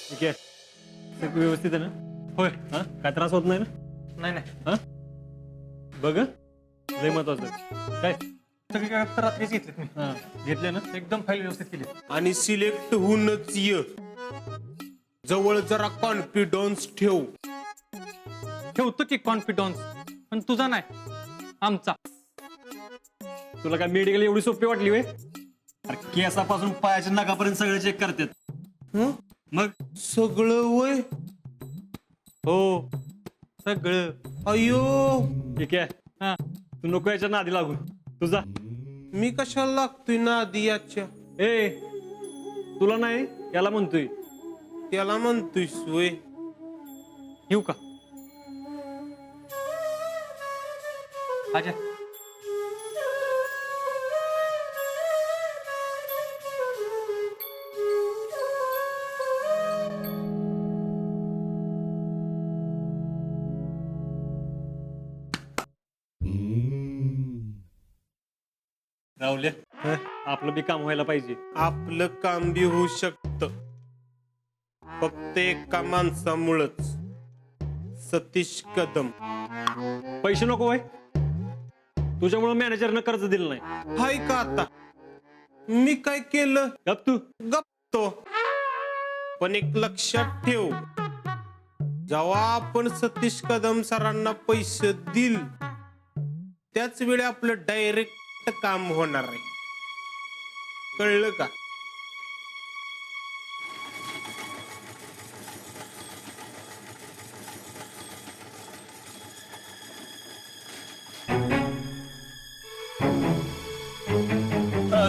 ठीक आहे, सगळं व्यवस्थित आहे ना? होय. हा, काय त्रास होत नाही ना? नाही नाही, हा, बघ हं. लय महत्वाचं आहे. काय सगळी कागद तर रात्रीच घेतलीत मी. हा घेतले ना? एकदम फाईल व्यवस्थित केली. आणि सिलेक्ट होऊनच ये. जवळ जरा कॉन्फिडन्स ठेव. ठेवतो की कॉन्फिडन्स, पण तुझा नाही, आमचा. तुला काय मेडिकल एवढी सोपी वाटली वे? अरे केसापासून पायाच्या नाकापर्यंत सगळं चेक करतात. हं? मग सगळं वय हो, सगळं. अयो, ठीक आहे, हा, तू नको याच्या नादी लागून. तुझा मी कशाला लागतोय ना आधी याच्या? ए, तुला नाही याला म्हणतोय. त्याला म्हणतोय वय. येऊ का? आजा. राहुल्या, आपलं बी काम व्हायला पाहिजे. आपलं काम बी होऊ शकत, फक्त एका माणसामुळंच. सतीश कदम. पैसे नको वय, तुझ्यामुळे मॅनेजरनं कर्ज दिलं नाही. हाय का आता? मी काय केलं? गप तू. गप्तो. पण एक लक्षात ठेव, जेव्हा आपण सतीश कदम सरांना पैसे दिल त्याच वेळी आपलं डायरेक्ट काम होणार आहे. कळलं का?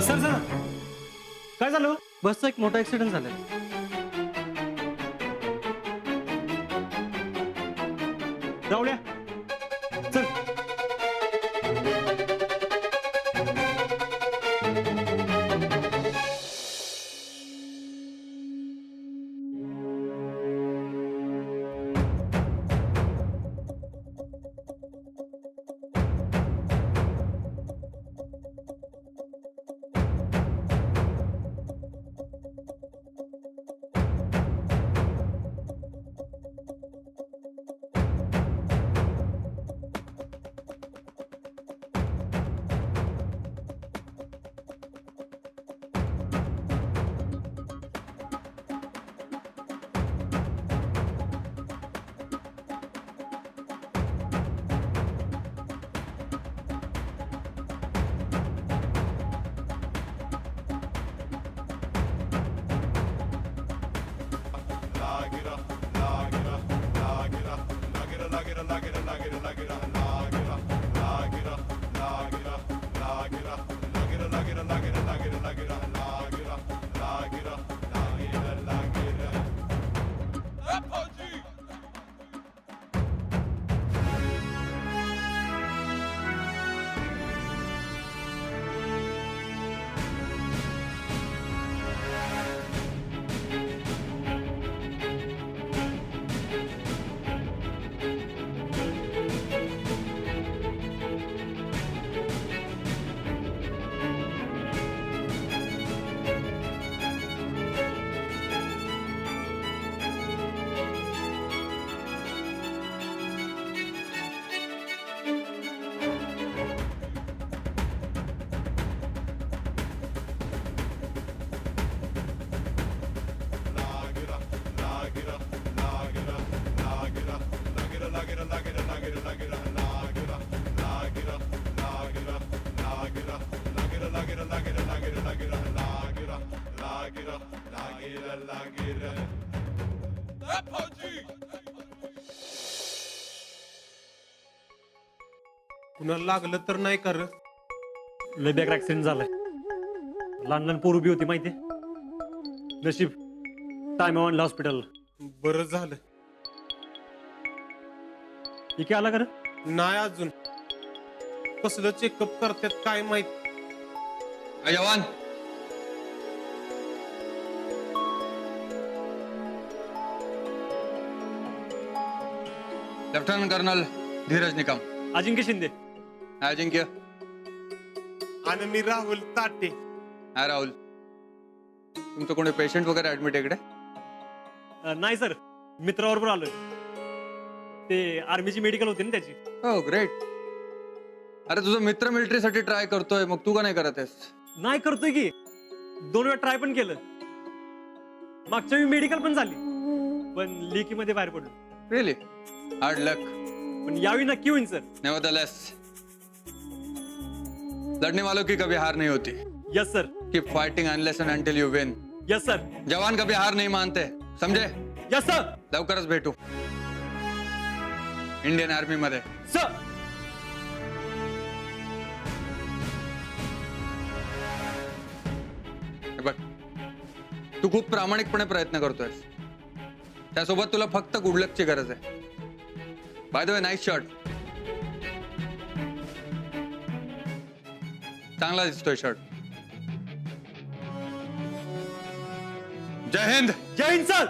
सर सर, काय झालं? बसचा एक मोठा ऍक्सिडेंट झालाय. राहुल्या, चल. कुणाला लागलं तर नाही कर. लय बेकार ऍक्सिडेंट झालाय. लहान लहान पोरं बी होती माहितीये. नशीब टाइम आणलं हॉस्पिटल. बरं झालं. इथे आला कर. नाही अजून. कसलं चेकअप करतात काय माहित. जवान, लेफ्टनंट कर्नल धीरज निकम. अजिंक्य शिंदे. अजिंक्य. आणि मी राहुल ताटे. हा राहुल, तुमचं कोणी पेशंट वगैरे ऍडमिट आहे इकडे? नाही सर, मित्राबरोबर आलोय. ते आर्मीची मेडिकल होती ना त्याची. हो ग्रेट. अरे तुझा मित्र मिलिटरीसाठी ट्राय करतोय, मग तू का नाही करत आहेस? नाही करतोय की, 2 वेळा ट्राय पण केलं. मागच्या वेळी मेडिकल पण झाली, पण लेकी मध्ये बाहेर पडलो. रिअली? हार्ड लक. पण यावेळी नक्की होईल सर. नेवरदलेस, लड़ने वालों की कभी हार नहीं होती. Yes sir. Keep fighting unless end until you win. Yes sir. जवान कभी हार नहीं मानते, समझे? Yes sir. लवकरच भेटू इंडियन आर्मी मध्ये. सर. हे बघ, तू खूप प्रामाणिकपणे प्रयत्न करतोयस. त्यासोबत तुला फक्त गुड लकची गरज आहे. By the way, nice shirt. चांगला दिसतोय शर्ट. जय हिंद. जय हिंद सर.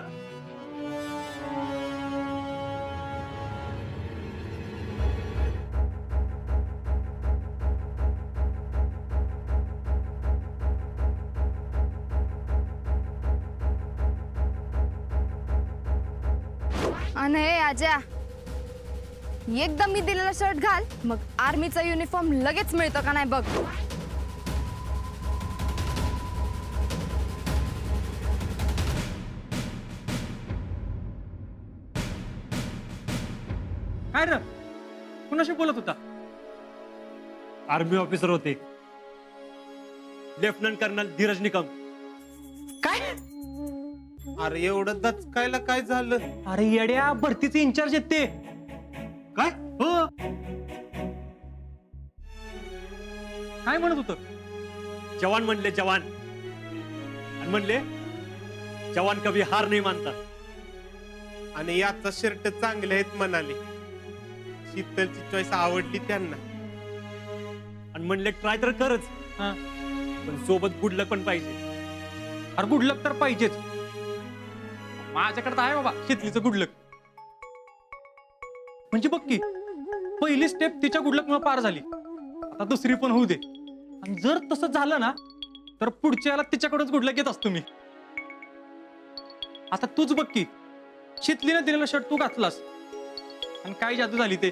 आणि हे आज्या, एकदम मी दिलेला शर्ट घाल, मग आर्मीचा युनिफॉर्म लगेच मिळतो का नाही बघ. काय रे, कुणाशी बोलत होता? आर्मी ऑफिसर होते, लेफ्टनंट कर्नल धीरज निकम. काय? अरे एवढं दचकायला काय झालं? अरे येड्या, भरतीचे इन्चार्ज आहेत ते. काय? हो. काय म्हणत होतं? जवान म्हणले जवान, आणि म्हणले जवान कभी हार नाही मानता. आणि याचा शर्ट चांगले आहेत म्हणाले. शीतलची चॉईस आवडली त्यांना. आणि म्हणले ट्राय तर करच, हा. पण सोबत गुड लक पण पाहिजे. अरे गुड लक तर पाहिजेच. माझ्याकडे तर आहे बाबा शितलीचं गुड लक. म्हणजे बघ की, पहिली स्टेप तिच्या गुड लक मुळे पार झाली, आता दुसरी पण होऊ दे. आणि जर तसं झालं ना, तर पुढच्या याला तिच्याकडूनच गुड लक येत असतो मी. आता तूच बघ की, शितलीने दिलेला शर्ट तू घातलास आणि काय जादू झाली ते.